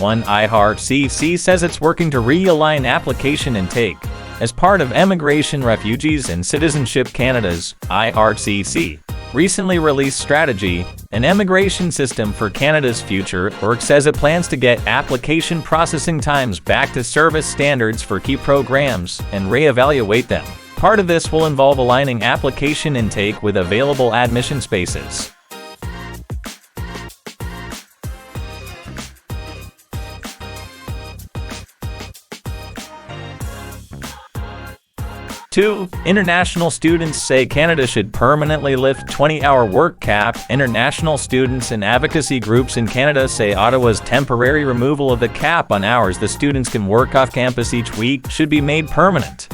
One IRCC says it's working to realign application intake. As part of Immigration, Refugees and Citizenship Canada's IRCC recently released strategy, an immigration system for Canada's future, work says it plans to get application processing times back to service standards for key programs and reevaluate them. Part of this will involve aligning application intake with available admission spaces. 2. International students say Canada should permanently lift 20-hour work cap. International students and advocacy groups in Canada say Ottawa's temporary removal of the cap on hours the students can work off campus each week should be made permanent.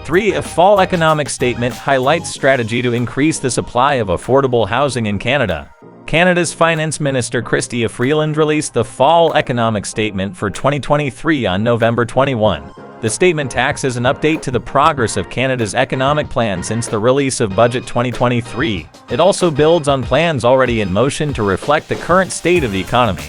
3. A fall economic statement highlights strategy to increase the supply of affordable housing in Canada. Canada's Finance Minister Chrystia Freeland released the Fall Economic Statement for 2023 on November 21. The statement acts as an update to the progress of Canada's economic plan since the release of Budget 2023. It also builds on plans already in motion to reflect the current state of the economy.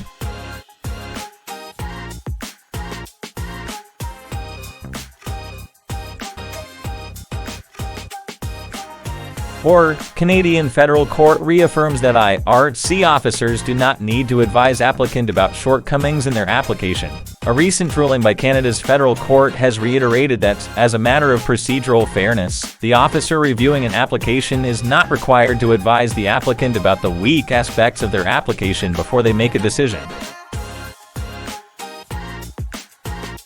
Canadian Federal Court reaffirms that IRC officers do not need to advise applicant about shortcomings in their application. A recent ruling by Canada's Federal Court has reiterated that, as a matter of procedural fairness, the officer reviewing an application is not required to advise the applicant about the weak aspects of their application before they make a decision.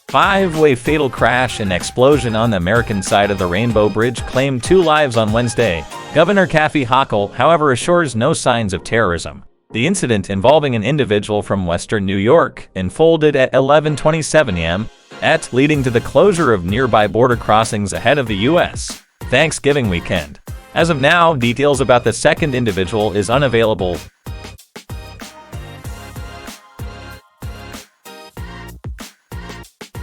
5-way fatal crash and explosion on the American side of the Rainbow Bridge claimed 2 lives on Wednesday. Governor Kathy Hochul, however, assures no signs of terrorism. The incident, involving an individual from western New York, unfolded at 11:27 a.m., leading to the closure of nearby border crossings ahead of the U.S. Thanksgiving weekend. As of now, details about the second individual is unavailable.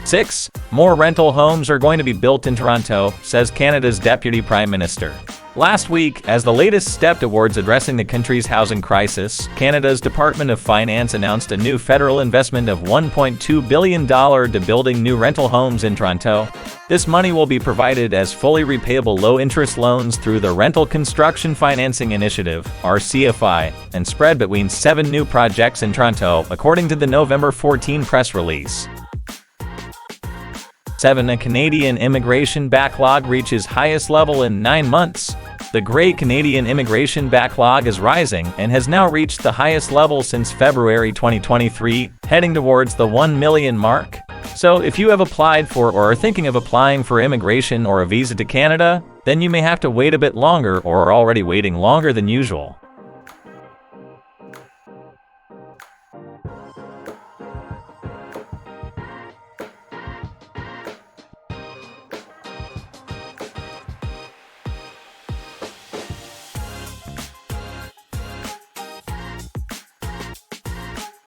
6. More rental homes are going to be built in Toronto, says Canada's Deputy Prime Minister. Last week, as the latest step towards addressing the country's housing crisis, Canada's Department of Finance announced a new federal investment of $1.2 billion to building new rental homes in Toronto. This money will be provided as fully repayable low-interest loans through the Rental Construction Financing Initiative, RCFI, and spread between 7 new projects in Toronto, according to the November 14 press release. 7. A Canadian immigration backlog reaches highest level in 9 months. The Great Canadian Immigration Backlog is rising and has now reached the highest level since February 2023, heading towards the 1 million mark. So if you have applied for or are thinking of applying for immigration or a visa to Canada, then you may have to wait a bit longer or are already waiting longer than usual.